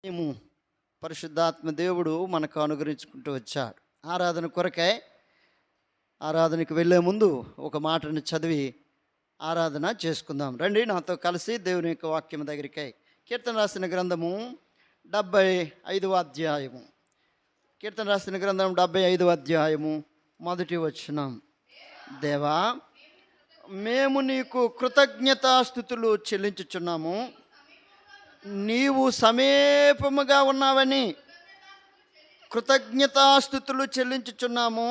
మేము పరిశుద్ధాత్మ దేవుడు మనకు అనుగ్రహించుకుంటూ వచ్చాడు. ఆరాధన కొరకై ఆరాధనకు వెళ్ళే ముందు ఒక మాటను చదివి ఆరాధన చేసుకుందాం. రండి నాతో కలిసి దేవుని యొక్క వాక్యం దగ్గరికై. కీర్తన రాసిన గ్రంథము 75వ అధ్యాయము. కీర్తన రాసిన గ్రంథం 75వ అధ్యాయము మొదటి వచనం. దేవా, మేము నీకు కృతజ్ఞతాస్తుతులు చెల్లించుచున్నాము. నీవు సమీపముగా ఉన్నావని కృతజ్ఞతాస్తుతులు చెల్లించుచున్నాము.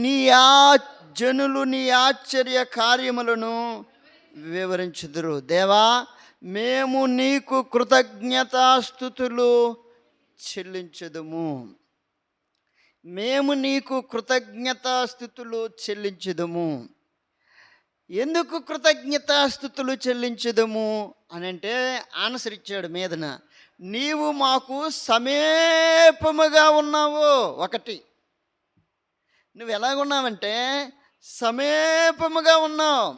నీ జనులు నీ ఆశ్చర్య కార్యములను వివరించుదురు. దేవా, మేము నీకు కృతజ్ఞతాస్తుతులు చెల్లించుదుము. మేము నీకు కృతజ్ఞతాస్తుతులు చెల్లించుదుము. ఎందుకు కృతజ్ఞతాస్తుతులు చెల్లించుదము అని అంటే ఆన్సర్ ఇచ్చాడు మీదన. నీవు మాకు సమీపముగా ఉన్నావు. ఒకటి, నువ్వు ఎలాగున్నావంటే సమీపముగా ఉన్నావు.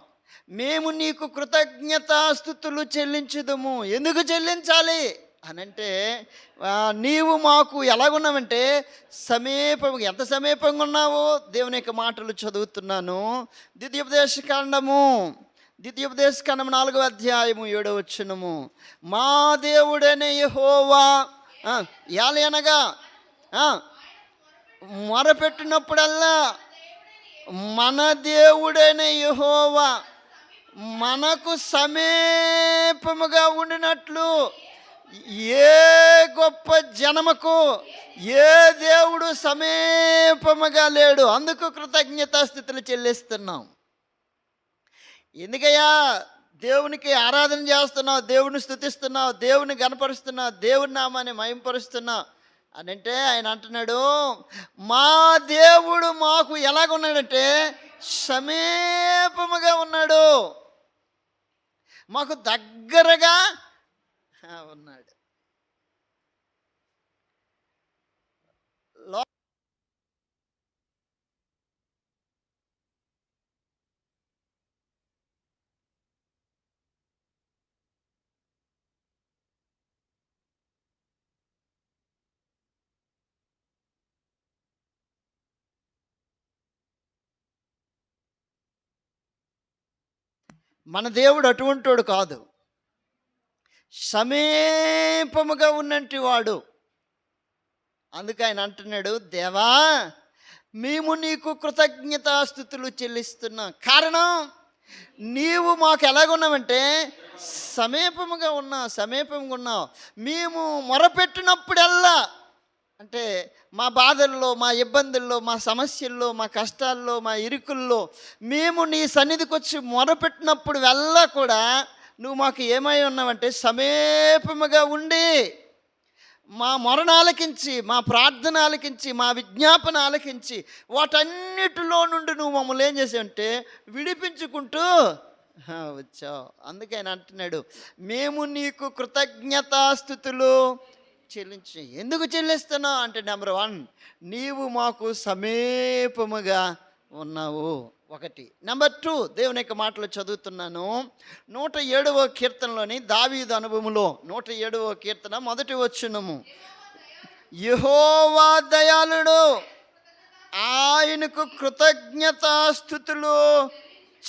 మేము నీకు కృతజ్ఞతాస్తుతులు చెల్లించుదము. ఎందుకు చెల్లించాలి అనంటే నీవు మాకు ఎలాగున్నావంటే సమీపంగా. ఎంత సమీపంగా ఉన్నావో దేవుని యొక్క మాటలు చదువుతున్నాను. ద్వితీయోపదేశకాండము 4వ అధ్యాయము 7వ వచనము. మా దేవుడనే యెహోవా అనగా మొరపెట్టినప్పుడల్లా మన దేవుడైన యెహోవా మనకు సమీపముగా ఉండినట్లు ఏ గొప్ప జనముకు ఏ దేవుడు సమీపముగా లేడు. అందుకు కృతజ్ఞతాస్తుతులు చెల్లిస్తున్నాం. ఎందుకయ్యా దేవునికి ఆరాధన చేస్తున్నావు, దేవుని స్తుతిస్తున్నావు, దేవుని గణపరుస్తున్నావు, దేవుని నామాన్ని మహింపరుస్తున్నావు అని అంటే ఆయన అంటున్నాడు, మా దేవుడు మాకు ఎలాగున్నాడంటే సమీపముగా ఉన్నాడు, మాకు దగ్గరగా ఉన్నాడు. మన దేవుడు అటువంటివాడు కాదు, సమీపముగా ఉన్నంటి వాడు. అందుకు ఆయన అంటున్నాడు, దేవా, మేము నీకు కృతజ్ఞతాస్తుతులు చెల్లిస్తున్నాం. కారణం, నీవు మాకు ఎలాగున్నావంటే సమీపముగా ఉన్నావు. మేము మొరపెట్టినప్పుడల్లా అంటే మా బాధల్లో, మా ఇబ్బందుల్లో, మా సమస్యల్లో, మా కష్టాల్లో, మా ఇరుకుల్లో మేము నీ సన్నిధికి వచ్చి మొరపెట్టినప్పుడు వెళ్ళా కూడా నువ్వు మాకు ఏమై ఉన్నావంటే సమీపముగా ఉండి మా మొరను ఆలకించి, మా ప్రార్థన ఆలకించి, మా విజ్ఞాపన ఆలకించి వాటన్నిటిలో నుండి నువ్వు మమ్మల్ని ఏం చేసావంటే విడిపించుకుంటూ వచ్చావు. అందుకే ఆయన అంటున్నాడు, మేము నీకు కృతజ్ఞతాస్తుతులు చెల్లించి. ఎందుకు చెల్లిస్తున్నావు అంటే నెంబర్ 1, నీవు మాకు సమీపముగా ఉన్నావు. ఒకటి. నెంబర్ 2, దేవుని యొక్క మాటలు చదువుతున్నాను. 107వ కీర్తనలోని దావీదు అనుభవములో 107వ కీర్తన మొదటి వచనము. యెహోవా దయాళుడు, ఆయనకు కృతజ్ఞతాస్తుతులు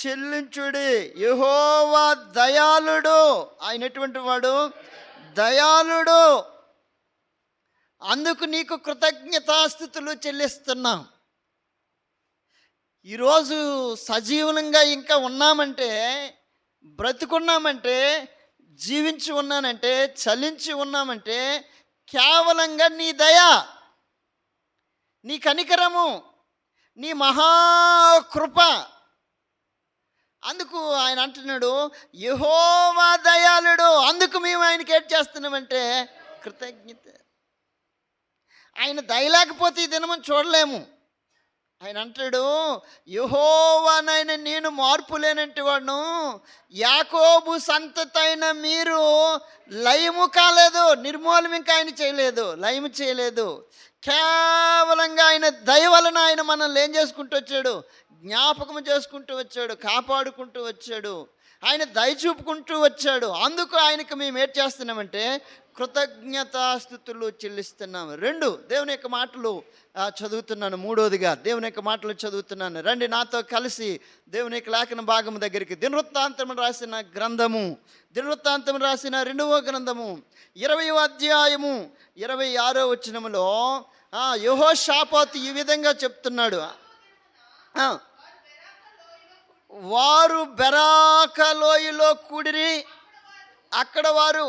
చెల్లించుడి. యెహోవా దయాళుడు, ఆయన ఎటువంటి వాడు? దయాళుడు. అందుకు నీకు కృతజ్ఞతాస్తుతులు చెల్లిస్తున్నాం. ఈరోజు సజీవనంగా ఇంకా ఉన్నామంటే, బ్రతుకున్నామంటే, జీవించి ఉన్నానంటే, చలించి ఉన్నామంటే కేవలంగా నీ దయ, నీ కనికరము, నీ మహాకృప. అందుకు ఆయన అంటున్నాడు, యెహోవా దయాళుడు. అందుకు మేము ఆయనకి ఏం చేస్తున్నామంటే కృతజ్ఞత. ఆయన దయ లేకపోతే ఈ దినమని చూడలేము. ఆయన అంటాడు, యెహోవానైన నేను మార్పు లేనంటి వాడును, యాకోబు సంతతైన మీరు లయము కాలేదు. నిర్మూలం ఇంకా ఆయన చేయలేదు, లయము చేయలేదు. కేవలంగా ఆయన దయ వలన ఆయన మనల్ని ఏం చేసుకుంటూ వచ్చాడు? జ్ఞాపకం చేసుకుంటూ వచ్చాడు, కాపాడుకుంటూ వచ్చాడు. ఆయన దయ చూపుకుంటూ వచ్చాడు. అందుకు ఆయనకు మేము ఏం చేస్తున్నామంటే కృతజ్ఞతాస్తుతులు చెల్లిస్తున్నాము. రెండు దేవుని యొక్క మాటలు చదువుతున్నాను. మూడోదిగా దేవుని యొక్క మాటలు చదువుతున్నాను. రండి నాతో కలిసి దేవుని యొక్క లేఖన భాగం దగ్గరికి. దినవృత్తాంతం రాసిన గ్రంథము, దినవృత్తాంతం రాసిన 2వ గ్రంథము 20వ అధ్యాయము 26వ వచనములో యెహోషాపాతు ఈ విధంగా చెప్తున్నాడు. వారు బెరాక లోయలో కూడిరి. అక్కడ వారు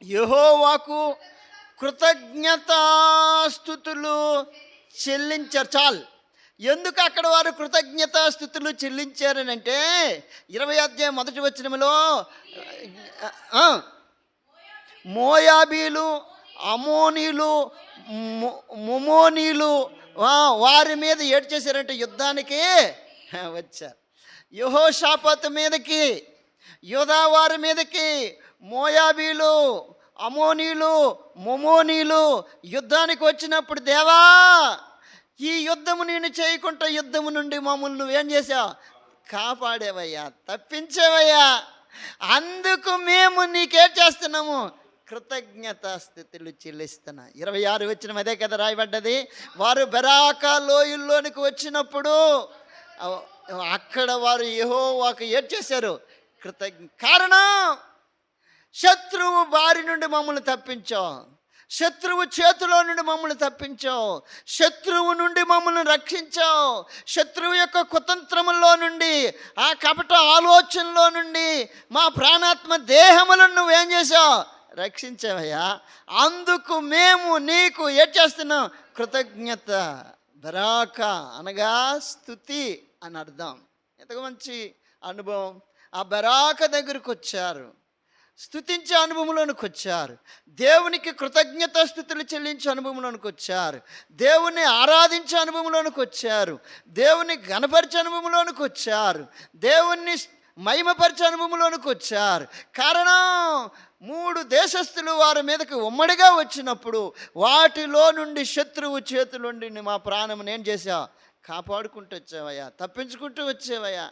యెహోవాకు కృతజ్ఞతాస్తుతులు చెల్లించారు. చాలు. ఎందుకు అక్కడ వారు కృతజ్ఞతాస్తుతులు చెల్లించారనంటే 20వ అధ్యాయం 1వ వచనములో మోయాబీలు, అమోనీలు, మొమోనీలు వారి మీద ఏడు చేశారంటే యుద్ధానికి వచ్చారు. యెహోషాపాతు మీదకి, యూదా వారి మీదకి మోయాబీలు, అమోనీలు, మొమోనీలు యుద్ధానికి వచ్చినప్పుడు, దేవా ఈ యుద్ధము నేను చేయకుండా యుద్ధము నుండి మమ్మల్ని నువ్వేం చేసావు? కాపాడేవయ్యా, తప్పించేవయ్యా. అందుకు మేము నీకేం చేస్తున్నాము? కృతజ్ఞతాస్తుతులు చెల్లిస్తున్నా. 26 వచనం అదే కదా రాయబడ్డది. వారు బెరాకా లోయల్లోనికి వచ్చినప్పుడు అక్కడ వారు యెహోవాకు ఏం చేశారు? కారణం, శత్రువు బారి నుండి మమ్మల్ని తప్పించావు, శత్రువు చేతిలో నుండి మమ్మల్ని తప్పించావు, శత్రువు నుండి మమ్మల్ని రక్షించావు, శత్రువు యొక్క కుతంత్రములో నుండి, ఆ కపట ఆలోచనలో నుండి మా ప్రాణాత్మ దేహములను నువ్వేం చేసావు? రక్షించావయ్యా. అందుకు మేము నీకు ఏం చేస్తున్నాం? కృతజ్ఞత. బెరాక అనగా స్తుతి అని అర్థం. ఎంత మంచి అనుభవం. ఆ బెరాక దగ్గరకు వచ్చారు, స్తుతించే అనుభవంలోనికి వచ్చారు, దేవునికి కృతజ్ఞత స్తుతులు చెల్లించే అనుభవంలోనికి వచ్చారు, దేవుని ఆరాధించే అనుభవంలోనికి వచ్చారు, దేవుని గణపరిచే అనుభవంలోనికి వచ్చారు, దేవుణ్ణి మహిమపరిచే అనుభవంలోనికి వచ్చారు. కారణం, 3 దేశస్థులు వారి మీదకి ఉమ్మడిగా వచ్చినప్పుడు వాటిలో నుండి శత్రువు చేతులుండి మా ప్రాణం ఏం చేసా? కాపాడుకుంటూ వచ్చావయ్యా, తప్పించుకుంటూ వచ్చావయ్యా.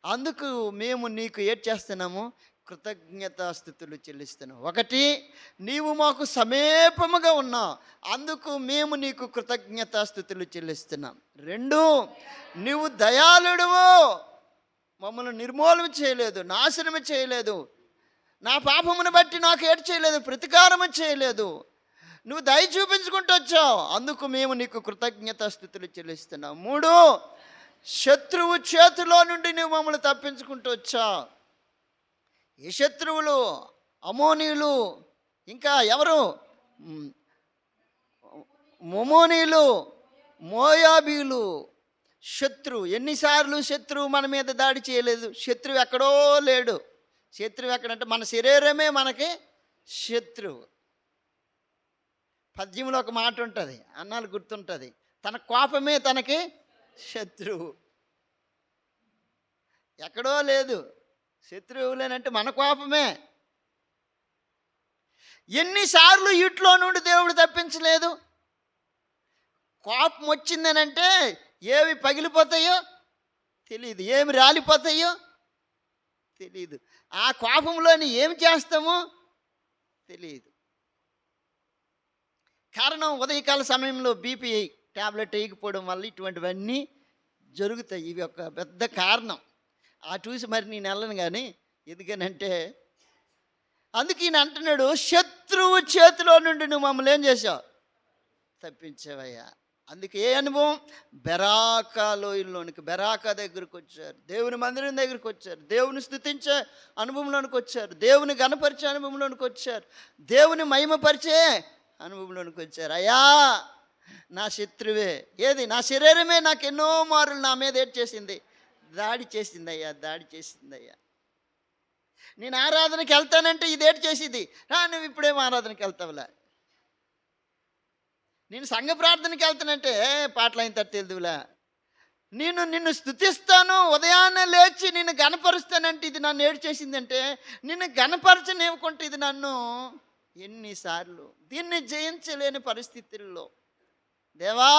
అందుకు మేము నీకు ఏం చేస్తున్నాము? కృతజ్ఞతాస్తుతులు చెల్లిస్తున్నావు. 1, నీవు మాకు సమీపముగా ఉన్నావు, అందుకు మేము నీకు కృతజ్ఞతాస్తుతులు చెల్లిస్తున్నాం. 2, నీవు దయాళుడువు, మమ్మల్ని నిర్మూలన చేయలేదు, నాశనము చేయలేదు, నా పాపమును బట్టి నాకు ఏడు చేయలేదు, ప్రతికారము చేయలేదు, నువ్వు దయ చూపించుకుంటూ వచ్చావు, అందుకు మేము నీకు కృతజ్ఞతాస్తుతులు చెల్లిస్తున్నాం. 3, శత్రువు చేతిలో నుండి నువ్వు మమ్మల్ని తప్పించుకుంటూ వచ్చావు. ఏ శత్రువులు? అమోనీలు, ఇంకా ఎవరు? మొమోనీలు, మోయాబీలు. శత్రువు. ఎన్నిసార్లు శత్రువు మన మీద దాడి చేయలేదు? శత్రువు ఎక్కడో లేడు. శత్రువు ఎక్కడంటే మన శరీరమే మనకి శత్రువు. పద్యంలో ఒక మాట ఉంటుంది, అన్నాలు గుర్తుంటుంది, తన కోపమే తనకి శత్రువు. ఎక్కడో లేదు శత్రువు లేనంటే మన కోపమే. ఎన్నిసార్లు ఇంట్లో నుండి దేవుడు తప్పించలేదు? కోపం వచ్చిందనంటే ఏవి పగిలిపోతాయో తెలియదు, ఏమి రాలిపోతాయో తెలియదు, ఆ కోపంలోని ఏమి చేస్తామో తెలియదు. కారణం, ఉదయకాల సమయంలో బీపీ ట్యాబ్లెట్ వేయకపోవడం వల్ల ఇటువంటివన్నీ జరుగుతాయి. ఇవి ఒక పెద్ద కారణం. ఆ చూసి మరి నేను వెళ్ళను. కానీ ఎందుకనంటే అందుకే ఈయన అంటున్నాడు, శత్రువు చేతిలో నుండి నువ్వు మమ్మల్ని ఏం చేసావు? తప్పించావయ్యా. అందుకే ఏ అనుభవం? బెరాకా లోయల్లోనికి, బెరాకా దగ్గరకు వచ్చారు, దేవుని మందిరం దగ్గరికి వచ్చారు, దేవుని స్తుతించే అనుభవంలోనికి వచ్చారు, దేవుని గణపరిచే అనుభవంలోనికి వచ్చారు, దేవుని మహిమపరిచే అనుభవంలోనికి వచ్చారు. అయ్యా నా శత్రువే, ఏది నా శరీరమే నాకు ఎన్నో మారులు నా మీద ఏడ్ చేసింది, దాడి చేసిందయ్యా, దాడి చేసిందయ్యా. నేను ఆరాధనకి వెళ్తానంటే ఇదేటి చేసింది, నువ్వు ఇప్పుడేం ఆరాధనకి వెళ్తావులా, నేను సంఘ ప్రార్థనకి వెళ్తానంటే పాటలు అయిన తట్టు తెలుదులా, నిన్ను స్తుతిస్తాను, ఉదయాన్నే లేచి నిన్ను గణపరుస్తానంటే ఇది నన్ను ఏడు చేసిందంటే, నిన్ను గణపరచనివ్వకుంటే ఇది నన్ను ఎన్నిసార్లు దీన్ని జయించలేని పరిస్థితుల్లో, దేవా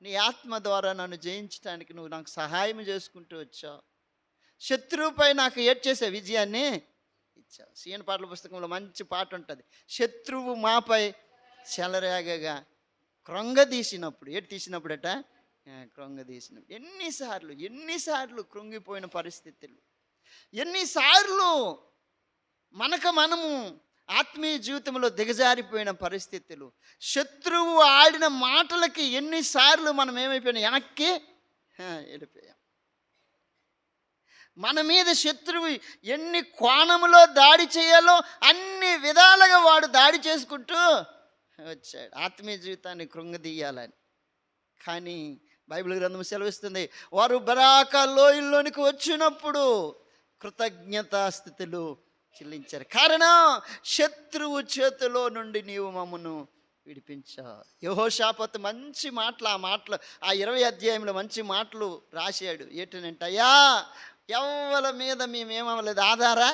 నీ ఆత్మ ద్వారా నన్ను జయించడానికి నువ్వు నాకు సహాయం చేసుకుంటూ వచ్చావు. శత్రువుపై నాకు ఏడ్చేసే విజయాన్ని ఇచ్చావు. సీఎన్ పాటల పుస్తకంలో మంచి పాట ఉంటుంది. శత్రువు మాపై చెలరేగగా కృంగదీసినప్పుడు, ఏటి తీసినప్పుడట, కృంగదీసినప్పుడు. ఎన్నిసార్లు కృంగిపోయిన పరిస్థితులు, ఎన్నిసార్లు మనము ఆత్మీయ జీవితంలో దిగజారిపోయిన పరిస్థితులు, శత్రువు ఆడిన మాటలకి ఎన్నిసార్లు మనం ఏమైపోయినా వెనక్కి వెళ్ళిపోయాం. మన మీద శత్రువు ఎన్ని కోణములో దాడి చేయాలో అన్ని విధాలుగా వాడు దాడి చేసుకుంటూ వచ్చాడు ఆత్మీయ జీవితాన్ని కృంగదీయాలని. కానీ బైబిల్ గ్రంథం సెలవిస్తుంది, వారు బరాకా లోయల్లోనికి వచ్చినప్పుడు కృతజ్ఞతాస్థితులు చెల్లించారు. కారణం, శత్రువు చేతిలో నుండి నీవు మమ్మను విడిపించావు. యెహోషాపాతు మంచి మాటలు, ఆ మాటలు ఆ 20 అధ్యాయంలో మంచి మాటలు రాశాడు. ఏంటంటే, అయ్యా ఎవ్వల మీద మేమేమవ్వలేదు ఆధారా,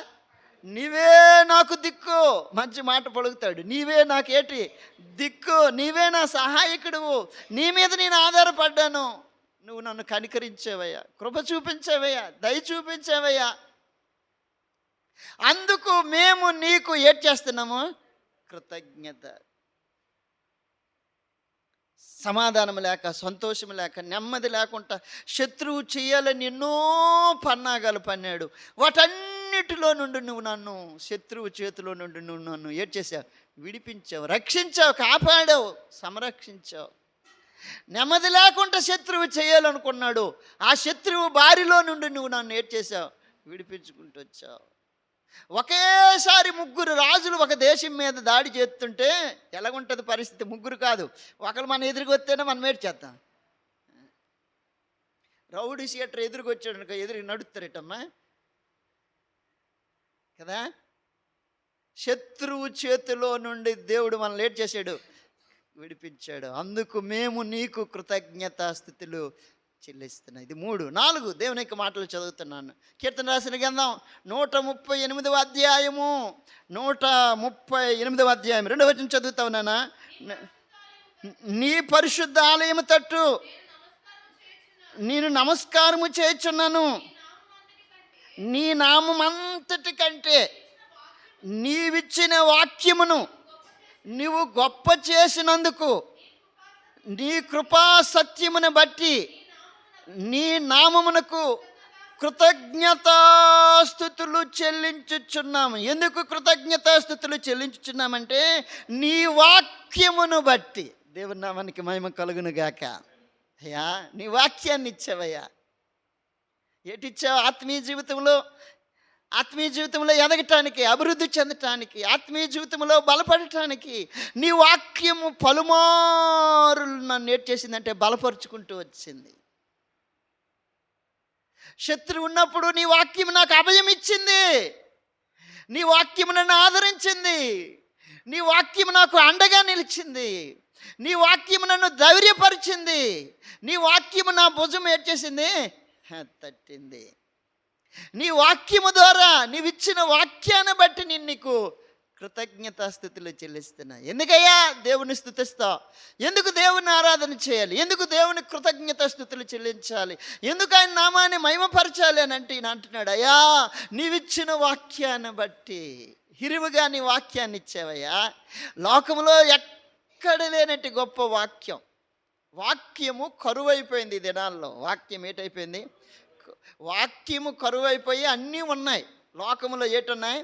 నీవే నాకు దిక్కు. మంచి మాట పలుకుతాడు. నీవే నాకేటి దిక్కు, నీవే నా సహాయకుడువు, నీ మీద నేను ఆధారపడ్డాను. నువ్వు నన్ను కనికరించావయ్యా, కృప చూపించావయ్యా, దయ చూపించావయ్యా. అందుకు మేము నీకు ఏం చేస్తున్నాము, కృతజ్ఞత. సమాధానం లేక, సంతోషం లేక, నెమ్మది లేకుండా శత్రువు చేయాలని ఎన్నో పన్నాగాలు పన్నాడు. వాటన్నిటిలో నుండి నువ్వు నన్ను, శత్రువు చేతిలో నుండి నువ్వు నన్ను ఏం చేసావు, విడిపించావు, రక్షించావు, కాపాడావు, సంరక్షించావు. నెమ్మది లేకుండా శత్రువు చేయాలనుకున్నాడు. ఆ శత్రువు బారిలో నుండి నువ్వు నన్ను ఏం చేసావు, విడిపించుకుంటూ వచ్చావు. ఒకేసారి 3 రాజులు ఒక దేశం మీద దాడి చేస్తుంటే ఎలాగుంటుంది పరిస్థితి? 3 కాదు, ఒకరు మన ఎదురుకొస్తేనే మనం ఏడు చేద్దాం. రౌడీ షీటర్ ఎదురుకొచ్చాడు, ఎదురు నడుస్తారటమ్మా కదా. శత్రువు చేతిలో నుండి దేవుడు మనల్ని లేట్ చేశాడు, విడిపించాడు. అందుకు మేము నీకు కృతజ్ఞతాస్థుతులు చెల్లిస్తున్నాయి. ఇది 3. 4 దేవుని యొక్క మాటలు చదువుతున్నాను. కీర్తన రాసిన గ్రంథం 138వ అధ్యాయము, 138వ అధ్యాయం 2వ వచనం చదువుతావు నాన్న. నీ పరిశుద్ధ ఆలయము తట్టు నేను నమస్కారము చేయుచున్నాను. నీ నామమంతటి కంటే నీవిచ్చిన వాక్యమును నీవు గొప్ప చేసినందుకు, నీ కృపా సత్యమును బట్టి నీ నామమునకు కృతజ్ఞతాస్థుతులు చెల్లించుచున్నాము. ఎందుకు కృతజ్ఞతాస్థుతులు చెల్లించుచున్నామంటే, నీ వాక్యమును బట్టి. దేవుని నామానికి మహిమ కలుగును గాక. అయ్యా నీ వాక్యాన్ని ఇచ్చావయ్యా. ఏటిచ్చావు? ఆత్మీయ జీవితంలో ఎదగటానికి, అభివృద్ధి చెందటానికి, ఆత్మీయ జీవితంలో బలపడటానికి నీ వాక్యము పలుమారులు నన్ను ఏటి చేసిందంటే బలపరుచుకుంటూ వచ్చింది. శత్రువు ఉన్నప్పుడు నీ వాక్యం నాకు అభయం ఇచ్చింది, నీ వాక్యం నన్ను ఆదరించింది, నీ వాక్యం నాకు అండగా నిలిచింది, నీ వాక్యం నన్ను ధైర్యపరిచింది, నీ వాక్యం నా భుజం ఏడ్చేసింది, తట్టింది. నీ వాక్యము ద్వారా, నీవిచ్చిన వాక్యాన్ని బట్టి నేను నీకు కృతజ్ఞతాస్థుతులు చెల్లిస్తున్నా. ఎందుకయ్యా దేవుని స్తుతిస్తావు? ఎందుకు దేవుని ఆరాధన చేయాలి? ఎందుకు దేవుని కృతజ్ఞతాస్థుతులు చెల్లించాలి? ఎందుకు ఆయన నామాన్ని మహిమపరచాలి అని అంటే ఈయన అంటున్నాడు, అయ్యా నీవిచ్చిన వాక్యాన్ని బట్టి. హిరువుగా నీ వాక్యాన్ని ఇచ్చావయ్యా. లోకంలో ఎక్కడ లేనట్టు గొప్ప వాక్యం. వాక్యము కరువైపోయింది ఈ దినాల్లో. వాక్యం ఏటైపోయింది? వాక్యము కరువైపోయి అన్నీ ఉన్నాయి లోకములో. ఏటున్నాయి?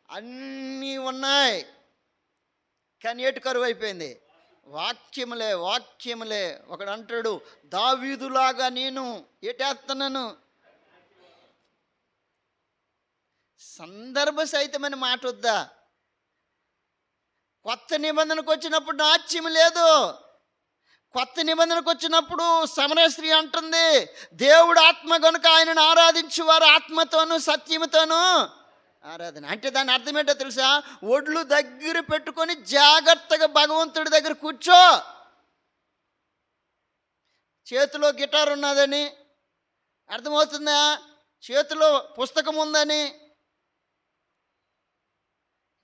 అన్నీ ఉన్నాయి, కానీ ఏటు కరువైపోయింది? వాక్యములే. ఒకడు అంటాడు, దావీదులాగా నేను ఏటేస్తున్నాను. సందర్భ సహితమైన మాట వద్దా? కొత్త నిబంధనకు వచ్చినప్పుడు నాట్యం లేదు. కొత్త నిబంధనకు వచ్చినప్పుడు సమరయ స్త్రీ అంటుంది, దేవుడు ఆత్మ గనుక ఆయనను ఆరాధించువారు ఆత్మతోనూ సత్యముతోనూ ఆరాధన. అంటే దాని అర్థం ఏంటో తెలుసా? ఒడ్లు దగ్గర పెట్టుకొని జాగ్రత్తగా భగవంతుడి దగ్గర కూర్చో. చేతిలో గిటార్ ఉన్నదని అర్థమవుతుందా? చేతిలో పుస్తకం ఉందని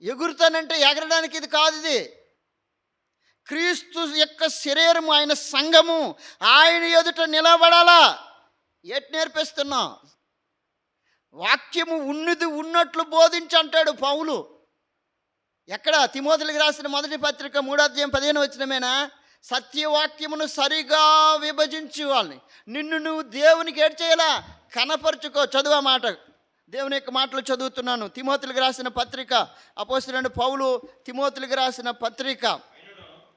ఎగురుతానంటే ఎగరడానికి ఇది కాదు. ఇది క్రీస్తు యొక్క శరీరము, ఆయన సంఘము, ఆయన ఎదుట నిలబడాలా. ఏటి నేర్పిస్తున్నాం? వాక్యము ఉన్నది ఉన్నట్లు బోధించి అంటాడు పౌలు. ఎక్కడ? తిమోతికి రాసిన మొదటి పత్రిక 3:15 సత్యవాక్యమును సరిగా విభజించు వాళ్ళని. నిన్ను నువ్వు దేవునికి ఏడ్ చేయాలా? కనపరుచుకో. చదువు ఆ మాట. దేవుని యొక్క మాటలు చదువుతున్నాను. తిమోతికి రాసిన పత్రిక, అపోస్తలుడైన పౌలు తిమోతికి రాసిన పత్రిక.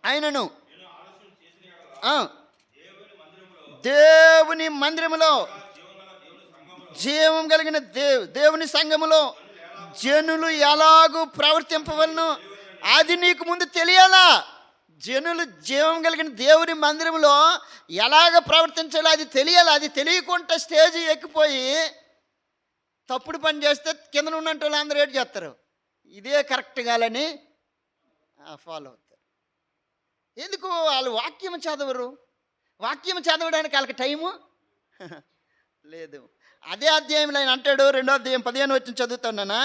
ఆయనను దేవుని మందిరములో, జీవం కలిగిన దేవుని సంఘములో జనులు ఎలాగూ ప్రవర్తింపవలను అది నీకు ముందు తెలియాలా? జనులు జీవం కలిగిన దేవుని మందిరంలో ఎలాగ ప్రవర్తించాలో అది తెలియాలి. అది తెలియకుండా స్టేజ్ ఎక్కిపోయి తప్పుడు పని చేస్తే కింద ఉన్నట్టు వాళ్ళు అందరూ ఏడు చేస్తారు. ఇదే కరెక్ట్ కాలని ఫాలో అవుతారు. ఎందుకు? వాళ్ళు వాక్యం చదవరు. వాక్యం చదవడానికి వాళ్ళకి టైము లేదు. అదే అధ్యాయంలో ఆయన అంటాడు, 2వ అధ్యాయం 15 చదువుతున్నానా.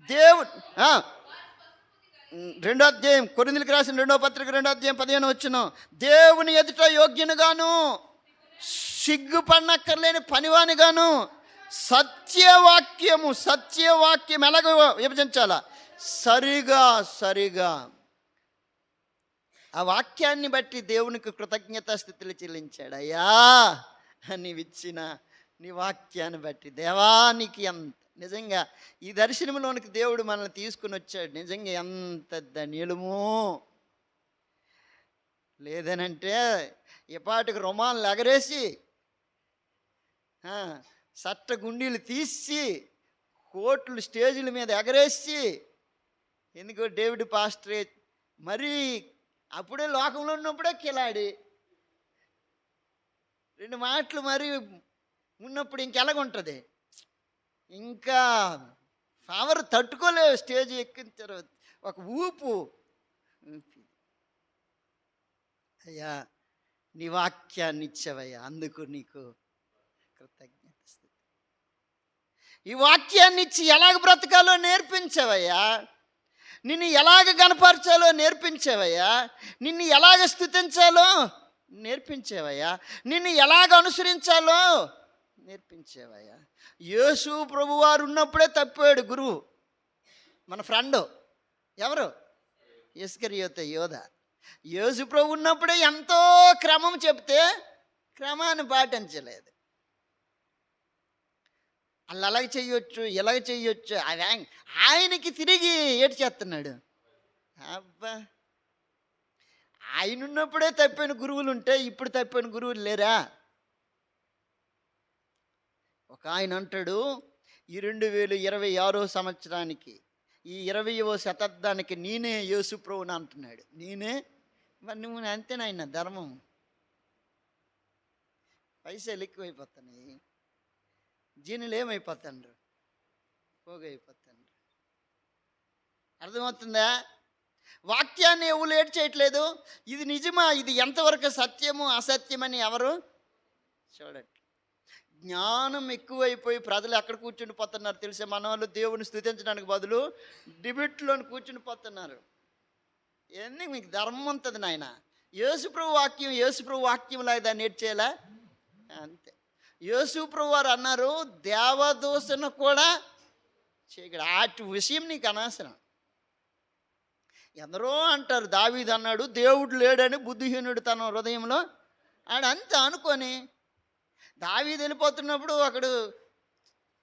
దేవుడు 2వ అధ్యాయం కొరింథీయులకు రాసిన 2వ పత్రిక 2వ అధ్యాయం 15 దేవుని ఎదుట యోగ్యునిగాను, సిగ్గుపడనక్కర్లేని పనివానిగాను సత్యవాక్యం ఎలాగ విభజించాలా? సరిగా ఆ వాక్యాన్ని బట్టి దేవునికి కృతజ్ఞతాస్థితులు చెల్లించాడు. అయ్యా నీవిచ్చిన నీ వాక్యాన్ని బట్టి దేవా నీకు ఎంత, నిజంగా ఈ దర్శనంలోనికి దేవుడు మనల్ని తీసుకుని వచ్చాడు. నిజంగా ఎంత ధన్యులము. లేదనంటే ఎపాటికి రుమాలు ఎగరేసి సట్ట గుండీలు తీసి కోట్లు స్టేజీల మీద ఎగరేసి, ఎందుకో డేవిడ్ పాస్టరే మరీ అప్పుడే లోకంలో ఉన్నప్పుడే కిలాడి 2 మాటలు మరి ఉన్నప్పుడు ఇంకెలాగుంటుంది, ఇంకా పవర్ తట్టుకోలేవు. స్టేజ్ ఎక్కిన తర్వాత ఒక ఊపు. అయ్యా నీ వాక్యాన్ని ఇచ్చావయ్యా, అందుకు నీకు కృతజ్ఞత. ఈ వాక్యాన్ని ఇచ్చి ఎలాగ బ్రతకాలో నేర్పించావయ్యా, నిన్ను ఎలాగ గనపరచాలో నేర్పించావయ్యా, నిన్ను ఎలాగ స్తుతించాలో నేర్పించేవయ్యా, నిన్ను ఎలాగ అనుసరించాలో నేర్పించేవయ్యా. యేసు ప్రభువారు ఉన్నప్పుడే తప్పాడు గురువు. మన ఫ్రెండు ఎవరు? ఇస్కరియోతు యోధ. యేసు ప్రభు ఉన్నప్పుడే ఎంతో క్రమం చెప్తే క్రమాన్ని పాటించలేదు. వాళ్ళు అలాగ చెయ్యొచ్చు, ఇలాగ చెయ్యొచ్చు. ఆయనకి తిరిగి ఏటి చేస్తున్నాడు. అబ్బా, ఆయన ఉన్నప్పుడే తప్పిన గురువులు ఉంటే ఇప్పుడు తప్పిన గురువులు లేరా? ఒక ఆయన అంటాడు, ఈ 2026 సంవత్సరానికి, ఈ 20వ శతాబ్దానికి నేనే యేసు ప్రభువుని అంటున్నాడు. నేనే? మరి నువ్వు అంతేనాయన ధర్మం. పైసలు ఎక్కువైపోతున్నాయి, జీనులు ఏమైపోతాండ్రు, పోగైపోతాండ్రు. అర్థమవుతుందా? వాక్యాన్ని ఎవరు ఏడ్ చేయట్లేదు. ఇది నిజమా, ఇది ఎంతవరకు సత్యము అసత్యమని ఎవరు చూడండి. జ్ఞానం ఎక్కువైపోయి ప్రజలు ఎక్కడ కూర్చుని పోతున్నారు తెలిసే? మన వాళ్ళు దేవుని స్తుతించడానికి బదులు డిబేట్లోని కూర్చుని పోతున్నారు. ఎందుకు మీకు ధర్మం ఉంటుంది నాయన? యేసుప్రభు వాక్యంలాగా దాన్ని ఏడ్ చేయాలా? అంతే. యేసుప్రభు వారు అన్నారు, దేవదూషణ కూడా చేయగలడు. అటు విషయం నీకు అనవసరం. ఎందరో అంటారు, దావీదు అన్నాడు దేవుడు లేడని బుద్ధిహీనుడు తన హృదయంలో ఆడంతా అనుకొని. దావీదు వెళ్ళిపోతున్నప్పుడు ఒకడు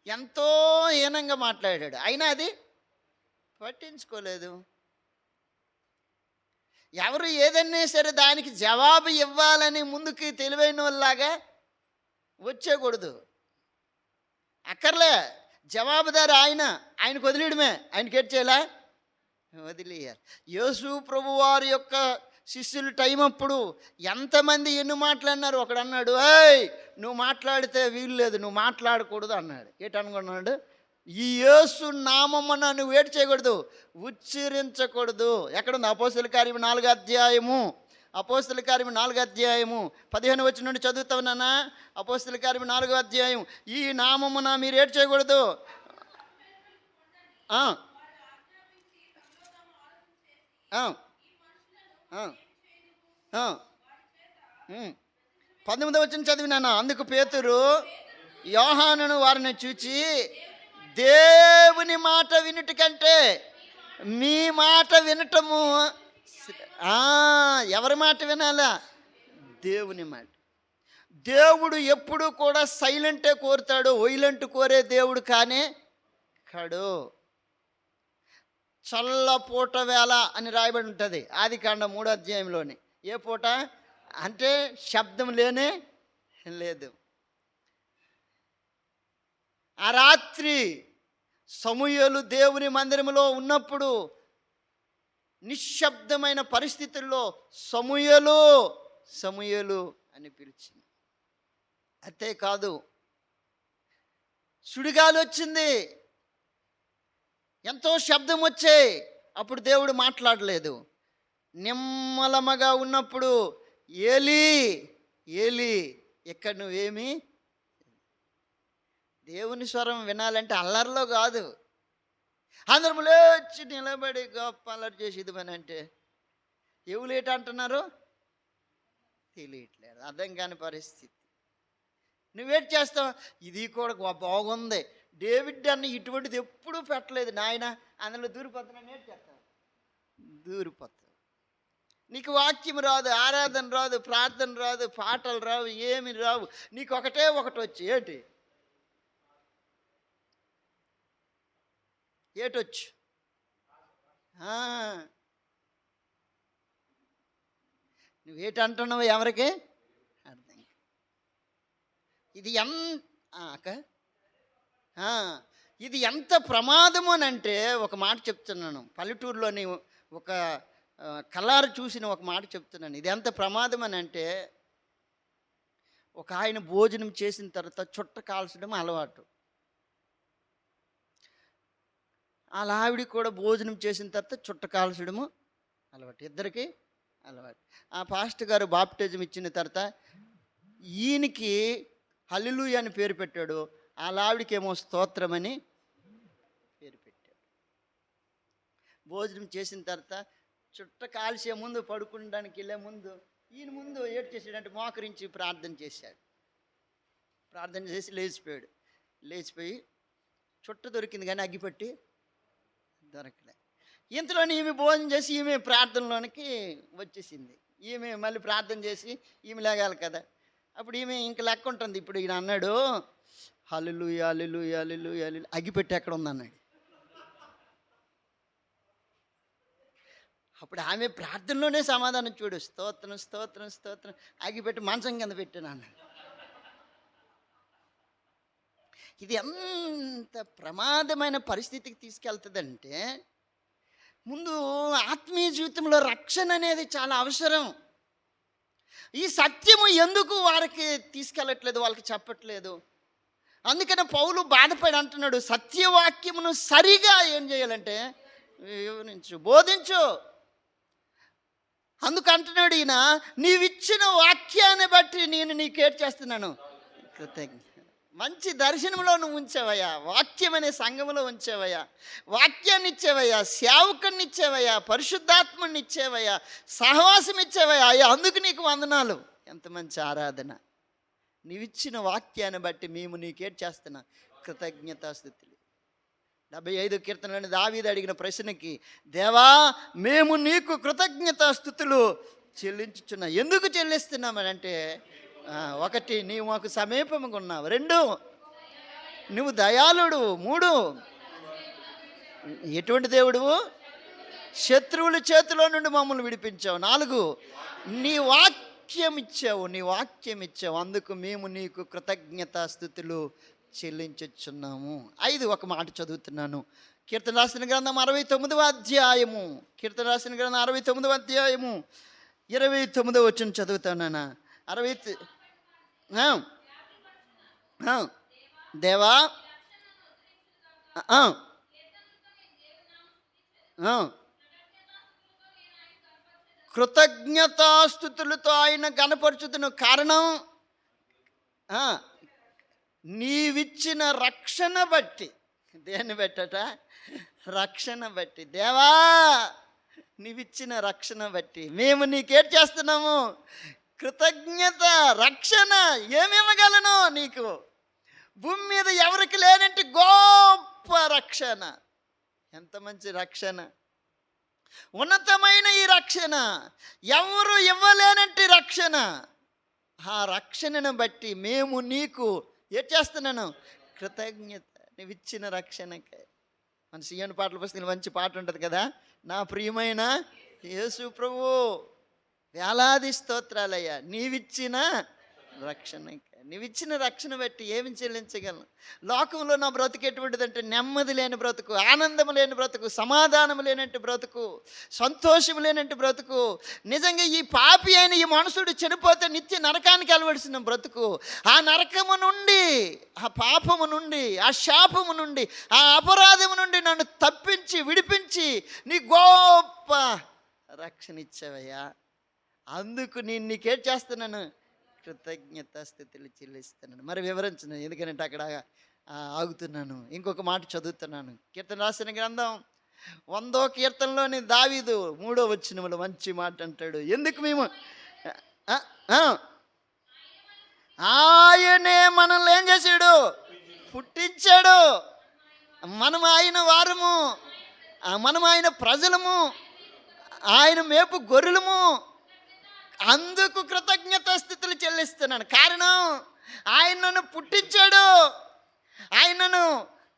ఎంతో హీనంగా మాట్లాడాడు, అయినా అది పట్టించుకోలేదు. ఎవరు ఏదన్నా సరే దానికి జవాబు ఇవ్వాలని ముందుకి తెలివైన వాళ్ళలాగా వచ్చేకూడదు. అక్కర్లే, జవాబుదారి ఆయనకు వదిలేయడమే. ఆయనకి ఏం చేయాలా? వదిలేయాలి. యేసు ప్రభు వారి యొక్క శిష్యులు టైం అప్పుడు ఎంతమంది ఎన్ని మాట్లాడినారు. ఒకడు అన్నాడు, ఏయ్ నువ్వు మాట్లాడితే వీలు లేదు, నువ్వు మాట్లాడకూడదు అన్నాడు. ఏటనుకున్నాడు? ఈ యేసు నామమున నువ్వు ఏడు చేయకూడదు, ఉచ్చరించకూడదు. ఎక్కడుంది? అపోస్తల కార్యం 4వ అధ్యాయము. అపోస్తల కార్యం 4వ అధ్యాయము 15 నుండి చదువుతావునా? అపోస్తల కార్యం 4వ అధ్యాయం. ఈ నామమున మీరు ఏడు చేయకూడదు. 19వ చదివినానా? అందుకు పేతురు యోహానును వారిని చూచి, దేవుని మాట వినుట కంటే మీ మాట వినటము ఎవరి మాట వినాలా? దేవుని మాట. దేవుడు ఎప్పుడు కూడా సైలెంటే కోరుతాడు, వైలెంట్ కోరే దేవుడు కానే కాడు. చల్ల పూట వేళ అని రాయబడి ఉంటుంది ఆదికాండం 3వ అధ్యాయంలోని. ఏ పూట అంటే శబ్దం లేనే లేదు. ఆ రాత్రి సమూయేలు దేవుని మందిరంలో ఉన్నప్పుడు నిశ్శబ్దమైన పరిస్థితుల్లో సమూయేలు సమూయేలు అని పిలిచింది. అంతేకాదు, సుడిగాలి వచ్చింది, ఎంతో శబ్దం వచ్చాయి, అప్పుడు దేవుడు మాట్లాడలేదు. నిమ్మలమగా ఉన్నప్పుడు ఏలీ ఏలీ ఇక్కడ నువ్వేమి. దేవుని స్వరం వినాలంటే అల్లరిలో కాదు, అందరం లేచి నిలబడి గొప్ప అల్లరి చేసి ఇది పని అంటే ఎవరు అంటున్నారు తెలియట్లేదు, అర్థం కాని పరిస్థితి. నువ్వేటి చేస్తావు? ఇది కూడా బాగుంది, డేవిడ్ అన్న ఇటువంటిది ఎప్పుడూ పెట్టలేదు నాయన, అందులో దూరిపోతున్నా చేస్తావు, దూరిపోతావు. నీకు వాక్యం రాదు, ఆరాధన రాదు, ప్రార్థన రాదు, పాటలు రావు, ఏమి రావు, నీకు ఒకటే ఒకటి వచ్చి ఏటొచ్చు నువ్వేటంటున్నావు ఎవరికి అర్థం. ఇది ఇది ఎంత ప్రమాదము అని అంటే ఒక మాట చెప్తున్నాను. పల్లెటూరులోని ఒక కలారు చూసిన ఒక మాట చెప్తున్నాను. ఇది ఎంత ప్రమాదం అని అంటే, ఒక ఆయన భోజనం చేసిన తర్వాత చుట్ట కాల్చడం అలవాటు. అలా ఆవిడ కూడా భోజనం చేసిన తర్వాత చుట్ట కాల్చడము అలవాటు, ఇద్దరికి అలవాటు. ఆ పాస్టర్ గారు బాప్టిజం ఇచ్చిన తర్వాత ఈయనకి హల్లెలూయా అని పేరు పెట్టాడు, అలా ఆవిడకేమో స్తోత్రం అని పేరు పెట్టాడు. భోజనం చేసిన తర్వాత చుట్ట కాల్చే ముందు, పడుకోవడానికి వెళ్ళే ముందు ఈయన ముందు ఏడు చేసాడంటే మోకరించి ప్రార్థన చేశాడు. ప్రార్థన చేసి లేచిపోయాడు. లేచిపోయి చుట్ట దొరికింది కానీ అగ్గిపెట్టి దొరకలే. ఇంతలోనే ఈమె భోజనం చేసి ఈమె ప్రార్థనలోనికి వచ్చేసింది. ఈమె మళ్ళీ ప్రార్థన చేసి ఈమె లేగాలి కదా, అప్పుడు ఈమె ఇంక లెక్క ఉంటుంది. ఇప్పుడు ఈయన అన్నాడు హల్లెలూయా హల్లెలూయా హల్లెలూయా హల్లెలూయా, అగ్గిపెట్టి ఎక్కడ ఉందన్నాడు. అప్పుడు ఆమె ప్రార్థనలోనే సమాధానం చూడు, స్తోత్రం స్తోత్రం స్తోత్రం, అగ్గిపెట్టి మంచం కింద పెట్టాను అన్నాడు. ఇది ఎంత ప్రమాదమైన పరిస్థితికి తీసుకెళ్తుందంటే, ముందు ఆత్మీయ జీవితంలో రక్షణ అనేది చాలా అవసరం. ఈ సత్యము ఎందుకు వారికి తీసుకెళ్ళట్లేదు, వాళ్ళకి చెప్పట్లేదు. అందుకనే పౌలు బాధపడి అంటున్నాడు, సత్యవాక్యమును సరిగా ఏం చేయాలంటే వివరించు, బోధించు. అందుకు అంటున్నాడు ఈయన, నీవిచ్చిన వాక్యాన్ని బట్టి నేను నీకేట్ చేస్తున్నాను కృతజ్ఞ. మంచి దర్శనంలో నువ్వు ఉంచావయ్యా, వాక్యం అనే సంఘంలో ఉంచావయ్యా, వాక్యాన్ని ఇచ్చేవయ్యా, సేవకుని ఇచ్చేవయ్యా, పరిశుద్ధాత్మని ఇచ్చేవయ్యా, సహవాసం ఇచ్చేవయ్యా, అయ్యా అందుకు నీకు వందనాలు. ఎంత మంచి ఆరాధన. నీవిచ్చిన వాక్యాన్ని బట్టి మేము నీకేట్ చేస్తున్నా కృతజ్ఞతాస్తుతులు. 75వ కీర్తనలోని దావీదు అడిగిన ప్రశ్నకి, దేవా మేము నీకు కృతజ్ఞతాస్తుతులు చెల్లించుచున్నా. ఎందుకు చెల్లిస్తున్నామని అంటే, 1 నీవు మాకు సమీపంగా ఉన్నావు, 2 నువ్వు దయాళుడు, 3 ఎటువంటి దేవుడువు, శత్రువుల చేతిలో నుండి మమ్మల్ని విడిపించావు, 4 నీ వాక్యం ఇచ్చావు, నీ వాక్యం ఇచ్చావు, అందుకు మేము నీకు కృతజ్ఞతాస్తుతులు చెల్లించుచున్నాము. 5 ఒక మాట చదువుతున్నాను. కీర్తన రాసిన గ్రంథం 69వ అధ్యాయము, కీర్తన రాసిన గ్రంథం 69వ అధ్యాయము 29వ వచనం చదువుతాను. 60 దేవా కృతజ్ఞతాస్తుతులతో ఆయన గణపరచుతున్న కారణం నీవిచ్చిన రక్షణ బట్టి. దేన్ని బట్టట? రక్షణ బట్టి. దేవా నీవిచ్చిన రక్షణ బట్టి మేము నీకేట్ చేస్తున్నాము కృతజ్ఞత. రక్షణ ఏమివ్వగలను నీకు? భూమి మీద ఎవరికి లేనట్టు గొప్ప రక్షణ. ఎంత మంచి రక్షణ! ఉన్నతమైన ఈ రక్షణ, ఎవరు ఇవ్వలేనట్టి రక్షణ. ఆ రక్షణను బట్టి మేము నీకు ఏం చేస్తున్నాను? కృతజ్ఞత. నువ్విచ్చిన రక్షణకే. మన సీఎన్ పాటల పుస్తకంలో మంచి పాట ఉంటుంది కదా, నా ప్రియమైన యేసు ప్రభు వేలాది స్తోత్రాలయ్యా నీవిచ్చిన రక్షణకే. నీవిచ్చిన రక్షణ బట్టి ఏమి చెల్లించగలను? లోకంలో నా బ్రతుకు ఎటువంటిదంటే నెమ్మది లేని బ్రతుకు, ఆనందం లేని బ్రతుకు, సమాధానం లేనట్టు బ్రతుకు, సంతోషం లేనట్టు బ్రతుకు. నిజంగా ఈ పాపి అయిన ఈ మనుషుడు చనిపోతే నిత్య నరకానికి అలవడిసిన బ్రతుకు. ఆ నరకము నుండి, ఆ పాపము నుండి, ఆ శాపము నుండి, ఆ అపరాధము నుండి నన్ను తప్పించి విడిపించి నీ గొప్ప రక్షణ ఇచ్చావయ్యా. అందుకు నేను నీకేం చేస్తున్నాను? కృతజ్ఞతాస్థితులు చెల్లిస్తున్నాను. మరి వివరించను, ఎందుకంటే అక్కడ ఆగుతున్నాను. ఇంకొక మాట చదువుతున్నాను. కీర్తన రాసిన గ్రంథం 100వ కీర్తనలోని దావీదు 3వ వచనంలో మంచి మాట అంటాడు. ఎందుకు మేము ఆయనే మనల్ని ఏం చేశాడు? పుట్టించాడు. మనం ఆయన వారము, మనం ఆయన ప్రజలము, ఆయన మేపు గొర్రెలము. అందుకు కృతజ్ఞతాస్థితులు చెల్లిస్తున్నాను. కారణం, ఆయన నన్ను పుట్టించాడు. ఆయన నన్ను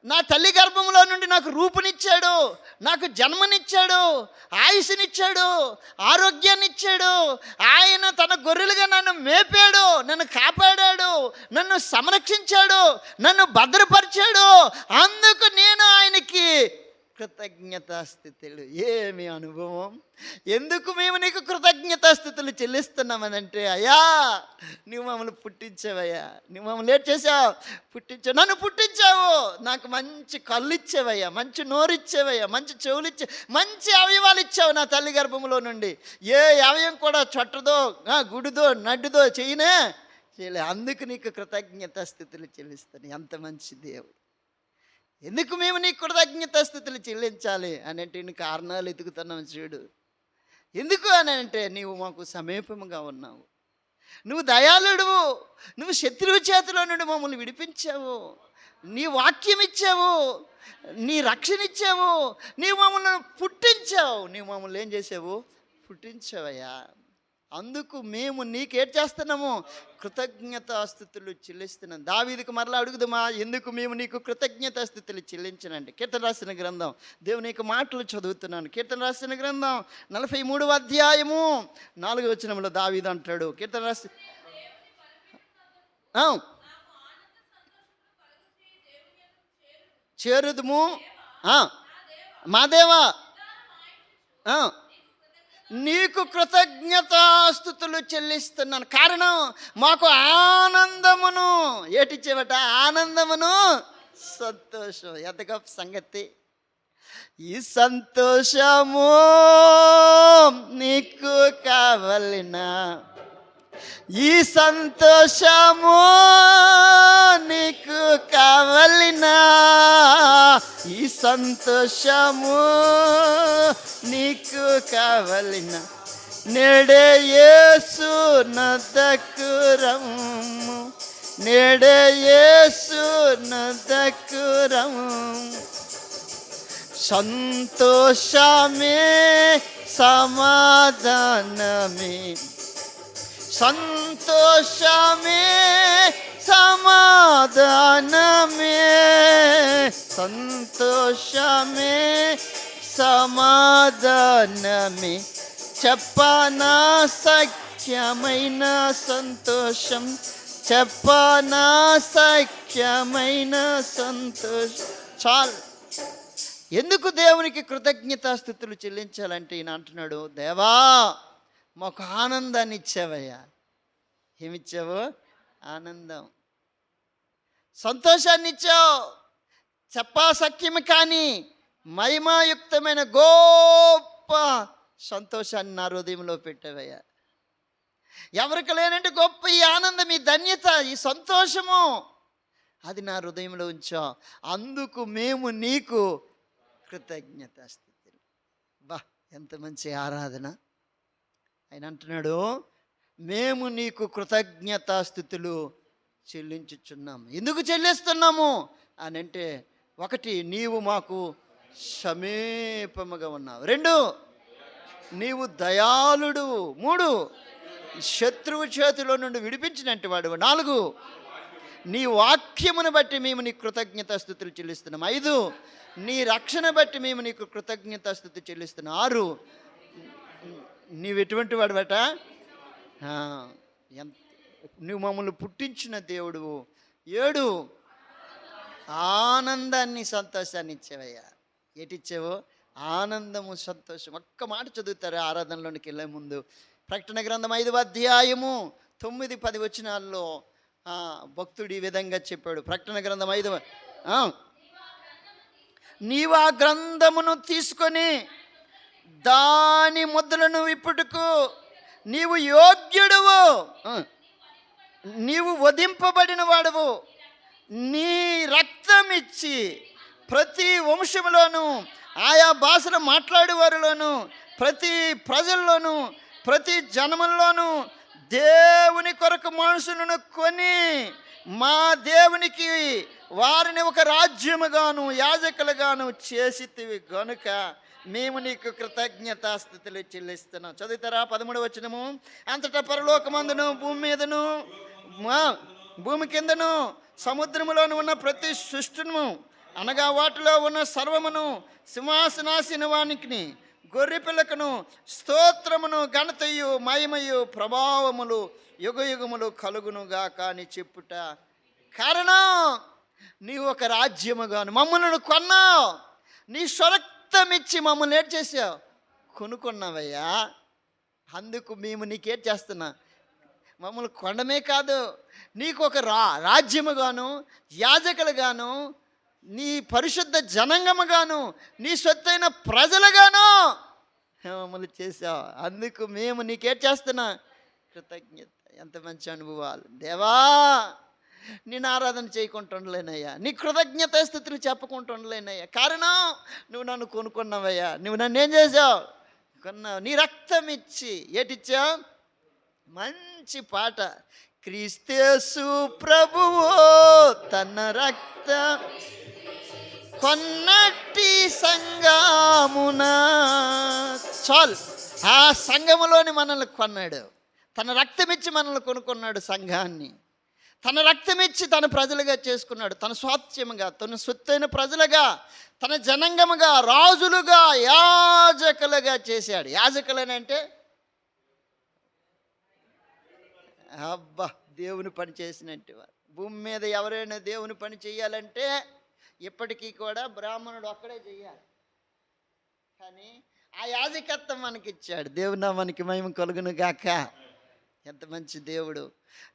నా తల్లి గర్భంలో నుండి నాకు రూపునిచ్చాడు, నాకు జన్మనిచ్చాడు, ఆయుష్నిచ్చాడు, ఆరోగ్యాన్ని ఇచ్చాడు. ఆయన తన గొర్రెలుగా నన్ను మేపాడు, నన్ను కాపాడాడు, నన్ను సంరక్షించాడు, నన్ను భద్రపరిచాడు. అందుకు నేను ఆయనకి కృతజ్ఞతాస్థితులు. ఏమి అనుభవం! ఎందుకు మేము నీకు కృతజ్ఞతాస్థితులు చెల్లిస్తున్నామనంటే, అయ్యా నువ్వు మమ్మల్ని పుట్టించావయ్యా, నువ్వు మమ్మల్ని ఏం చేసావు? పుట్టించావు, నన్ను పుట్టించావు. నాకు మంచి కళ్ళు ఇచ్చావయ్యా, మంచి నోరు ఇచ్చావయ్యా, మంచి చెవులు ఇచ్చా, మంచి అవయవాలు ఇచ్చావు నా తల్లి గర్భంలో నుండి. ఏ అవయం కూడా చొట్టదో, గుడిదో, నడ్డుదో చేయనే చేయలే. అందుకు నీకు కృతజ్ఞతాస్థితులు చెల్లిస్తాను. ఎంత మంచి దేవుడు! ఎందుకు మేము నీ కృతజ్ఞతాస్థితులు చెల్లించాలి అని అంటే ఇన్ని కారణాలు ఎదుగుతున్నావు చూడు. ఎందుకు అని అంటే, నీవు మాకు సమీపముగా ఉన్నావు, నువ్వు దయాళుడువు, నువ్వు శత్రువు చేతిలో నుండి మమ్మల్ని విడిపించావు, నీ వాక్యం ఇచ్చావు, నీ రక్షణ ఇచ్చావు, నీవు మమ్మల్ని పుట్టించావు, నీవు మమ్మల్ని ఏం చేసావు? పుట్టించావయ్యా. అందుకు మేము నీకేం చేస్తున్నాము? కృతజ్ఞతాస్థుతులు చెల్లిస్తున్నాం. దావీదుకు మరలా అడుగుదామా, ఎందుకు మేము నీకు కృతజ్ఞతాస్థుతులు చెల్లించనండి? కీర్తన రాసిన గ్రంథం, దేవుని యొక్క మాటలు చదువుతున్నాను. కీర్తన రాసిన గ్రంథం 43వ అధ్యాయము 4వ వచనంలో దావీదు అంటాడు. కీర్తన రాసి చేరుదుము మా దేవా, నీకు కృతజ్ఞతాస్థుతులు చెల్లిస్తున్నాను. కారణం, మాకు ఆనందమును ఏటిచ్చేవట? ఆనందమును, సంతోషం. ఎంత గొప్ప సంగతి! ఈ సంతోషము నీకు కావలినా, ఈ సంతోషము నీకు కావలినా, ఈ సంతోషము నీకు కావలినా, నేడే యేసు నద్దకు రమ్ము, నేడే యేసు నద్దకు రమ్ము. సంతోషమే సమాధానమే, సంతోషమే సమాధానమే, సంతోషమే సమాధానమే. చెప్పనా సఖ్యమైన సంతోషం, చెప్పనా సఖ్యమైన సంతోషం. చాలు. ఎందుకు దేవునికి కృతజ్ఞతాస్థుతులు చెల్లించాలంటే ఈయన అంటున్నాడు, దేవా మాకు ఆనందాన్ని ఇచ్చావయ్యా. ఏమిచ్చావు? ఆనందం, సంతోషాన్ని ఇచ్చావు. చెప్పా సఖ్యము కానీ మహిమాయుక్తమైన గొప్ప సంతోషాన్ని నా హృదయంలో పెట్టావయ్యా. ఎవరికి లేనంటే గొప్ప ఈ ఆనందం, ఈ ధన్యత, ఈ సంతోషము అది నా హృదయంలో ఉంచావు. అందుకు మేము నీకు కృతజ్ఞతాస్థుతులు. బా, ఎంత మంచి ఆరాధన! ఆయన అంటున్నాడు, మేము నీకు కృతజ్ఞతాస్థుతులు చెల్లించుచున్నాము. ఎందుకు చెల్లిస్తున్నాము అని అంటే, ఒకటి, నీవు మాకు సమీపముగా ఉన్నావు. రెండు, నీవు దయాళుడు. మూడు, శత్రువు చేతిలో నుండి విడిపించినట్టు వాడు. నాలుగు, నీ వాక్యమును బట్టి మేము నీకు కృతజ్ఞతాస్తుతులు చెల్లిస్తున్నాం. ఐదు, నీ రక్షణ బట్టి మేము నీకు కృతజ్ఞతాస్తుతి చెల్లిస్తున్నాం. ఆరు, నీవు ఎటువంటి వాడు బట, ఎంత నువ్వు మమ్మల్ని పుట్టించిన దేవుడు. ఏడు, ఆనందాన్ని సంతోషాన్ని ఇచ్చావయ్యా. ఏటిచ్చావు? ఆనందము, సంతోషం. ఒక్క మాట చదువుతారు ఆరాధనలోనికి వెళ్ళే ముందు. ప్రకటన గ్రంథం 5వ అధ్యాయము 9, 10 వచనాల్లో భక్తుడు ఈ విధంగా చెప్పాడు. ప్రకటన గ్రంథం 5వ, నీవు ఆ గ్రంథమును తీసుకొని దాని ముద్రలను విప్పుటకు నీవు యోగ్యుడువు, నీవు వధింపబడిన వాడువు, నీ రక్తం ఇచ్చి ప్రతి వంశములోను, ఆయా భాషలు మాట్లాడేవారిలోను, ప్రతి ప్రజల్లోనూ, ప్రతి జనముల్లోనూ దేవుని కొరకు మనుషులను కొని మా దేవునికి వారిని ఒక రాజ్యముగాను యాజకులుగాను చేసితివి గనుక మేము నీకు కృతజ్ఞతాస్తుతులు చెల్లిస్తున్నాం. చదువుతారా 13వ వచనము. అంతటా పరలోకమందును, భూమి మీదను, భూమి కిందను, సముద్రములోను ఉన్న ప్రతి సృష్టిను, అనగా వాటిలో ఉన్న సర్వమును, సింహాసనాసీన వానికి, గొర్రె పిల్లకును స్తోత్రమును, ఘనతయు, మహిమయు, ప్రభావములు యుగయుగములు కలుగునుగా కానీ చెప్పుట. కారణం, నీవు ఒక రాజ్యముగాను మమ్మల్ని కొన్నావు. నీ స్వరక్తమిచ్చి మమ్మల్ని ఏం చేసావు? కొనుక్కున్నావయ్యా. అందుకు మేము నీకేం చేస్తున్నా? మమ్మల్ని కొనడమే కాదు, నీకు ఒక రాజ్యముగాను, యాజకులుగాను, నీ పరిశుద్ధ జనాంగముగాను, నీ సొత్తైన ప్రజలుగాను మమ్మల్ని చేసావు. అందుకు మేము నీకేం చేస్తున్నా? కృతజ్ఞత. ఎంత మంచి అనుభవాలు దేవా. నేను ఆరాధన చేయకుంటుండలేనయ్యా, నీ కృతజ్ఞత స్థితులు చెప్పుకుంటుండలేనయ్యా. కారణం, నువ్వు నన్ను కొనుక్కున్నావయ్యా. నువ్వు నన్ను ఏం చేసావు? కొన్నావు. నీ రక్తం ఇచ్చి. ఏటిచ్చావు? మంచి పాట. క్రీస్తేసు ప్రభువు తన రక్తం కొన్నట్టి సంఘమున. చాలు, ఆ సంఘములోని మనల్ని కొన్నాడు. తన రక్తమిచ్చి మనల్ని కొనుక్కున్నాడు. సంఘాన్ని తన రక్తమిచ్చి తన ప్రజలుగా చేసుకున్నాడు. తన స్వాస్థ్యముగా, తన సొత్తైన ప్రజలుగా, తన జనాంగముగా, రాజులుగా, యాజకులుగా చేశాడు. యాజకులని అంటే అబ్బా, దేవుని పని చేసినట్టు వారు. భూమి మీద ఎవరైనా దేవుని పని చేయాలంటే ఇప్పటికీ కూడా బ్రాహ్మణుడు ఒక్కడే చెయ్యాలి. కానీ ఆ యాజకత్వం మనకిచ్చాడు. దేవుని మనకి మహిమ కలుగును గాక. ఎంత మంచి దేవుడు.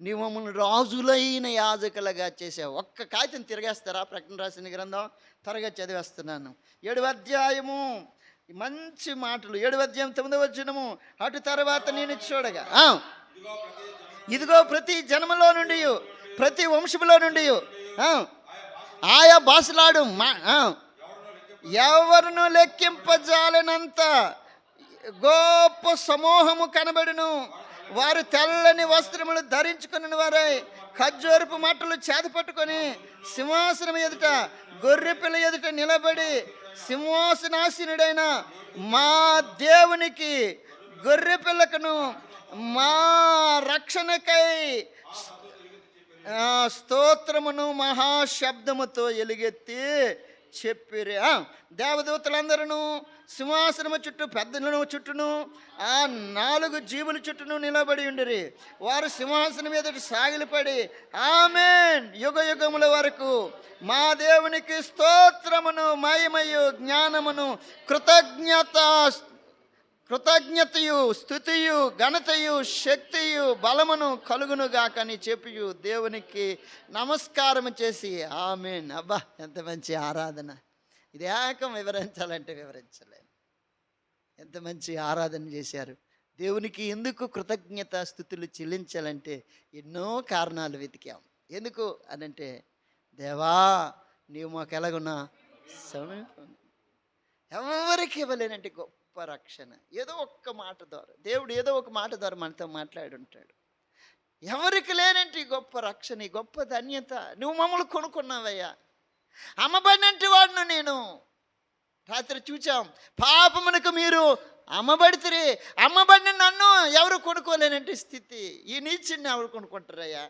నీవు మమ్మల్ని రాజులైన యాజకులుగా చేసావు. ఒక్క కాగితం తిరిగేస్తారా? ప్రకటన రాసిన గ్రంథం త్వరగా చదివేస్తున్నాను. 7వ అధ్యాయము మంచి మాటలు. 7వ అధ్యాయం 9వ వచనము. అటు తర్వాత నేను చూడగా, ఇదిగో ప్రతి జన్మలో నుండి, ప్రతి వంశములో నుండి, ఆయా భాషలాడు ఎవరును లెక్కింపజాలనంత గొప్ప సమూహము కనబడును. వారు తెల్లని వస్త్రములు ధరించుకుని వారై ఖర్జూరపు మట్టలు చేతి పట్టుకొని సింహాసనం ఎదుట, గొర్రె పిల్ల ఎదుట నిలబడి, సింహాసనాసీనుడైన మా దేవునికి, గొర్రె పిల్లకును, మా రక్షణకై స్తోత్రమును మహాశబ్దముతో ఎలుగెత్తి చెప్పిరి. దేవదూతలందరూ సింహాసనము చుట్టూ, పెద్దలను చుట్టూను, ఆ 4 జీవుల చుట్టూను నిలబడి ఉండిరి. వారు సింహాసనం ఎదుట సాగిలపడి, ఆమేన్, యుగ యుగముల వరకు మా దేవునికి స్తోత్రమును, మహిమయు, జ్ఞానమును, కృతజ్ఞతయు, స్తుతియు, ఘనతయు, శక్తియు, బలమును కలుగునుగాకని చెప్పి దేవునికి నమస్కారం చేసి ఆమేన్. అబ్బా, ఎంత మంచి ఆరాధన. ఇది ఏకం వివరించాలంటే వివరించలేను. ఎంత మంచి ఆరాధన చేశారు. దేవునికి ఎందుకు కృతజ్ఞత స్తుతులు చెల్లించాలంటే ఎన్నో కారణాలు వెతికాం. ఎందుకు అనంటే, దేవా నీవు మాకు ఎలాగున్నా సమీపం, ఎవరికి ఇవ్వలేనంటే గొప్ప రక్షణ. ఏదో ఒక్క మాట ద్వారా దేవుడు ఏదో ఒక మాట ద్వారా మనతో మాట్లాడి ఉంటాడు. ఎవరికి లేనంటే ఈ గొప్ప రక్షణ, ఈ గొప్ప ధన్యత నువ్వు మమ్మల్ని కొనుక్కున్నావయ్యా. అమ్మబడినంటి వాడును నేను. రాత్రి చూచాం, పాపమునకు మీరు అమ్మబడితే, అమ్మబడిన నన్ను ఎవరు కొనుక్కోలేనంటే స్థితి. ఈ నీచుని ఎవరు కొనుక్కుంటారయ్యా?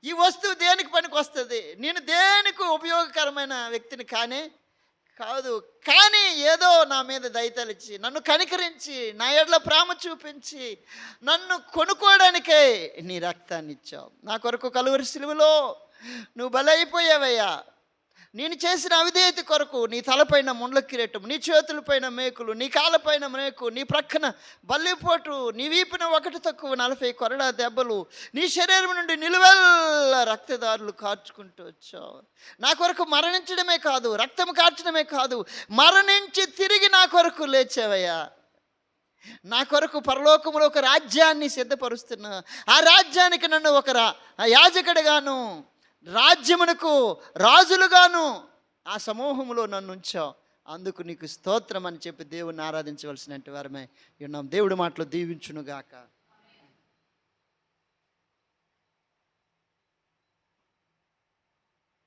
ఈ వస్తువు దేనికి పనికి వస్తుంది? నేను దేనికి ఉపయోగకరమైన వ్యక్తిని కాదు. కానీ ఏదో నా మీద దయతలిచి, నన్ను కనికరించి, నా ఎడల ప్రేమ చూపించి, నన్ను కొనుక్కోవడానికే నీ రక్తాన్ని ఇచ్చావు. నా కొరకు కలువరి సిలువలో నువ్వు బలైపోయావయ్యా. నేను చేసిన అవిధేయత కొరకు నీ తలపైన ముండ్ల కిరీటం, నీ చేతులపైన మేకులు, నీ కాళ్ళపైన మేకు, నీ ప్రక్కన బల్లిపోటు, నీ వీపున 1-40 కొరడా దెబ్బలు, నీ శరీరం నుండి నిలువెల్ల రక్తదారులు కార్చుకుంటూ వచ్చావు. నా కొరకు మరణించడమే కాదు, రక్తం కార్చడమే కాదు, మరణించి తిరిగి నా కొరకు లేచావయ్యా. నా కొరకు పరలోకములో ఒక రాజ్యాన్ని సిద్ధపరుస్తున్నా. ఆ రాజ్యానికి నన్ను ఒక యాజకుడిగాను, రాజ్యమునకు రాజులుగాను ఆ సమూహంలో నన్ను ఉంచావు. అందుకు నీకు స్తోత్రం అని చెప్పి దేవుణ్ణి ఆరాధించవలసినట్టు వారమే ఉన్నాం. దేవుడి మాటలు దీవించునుగాక.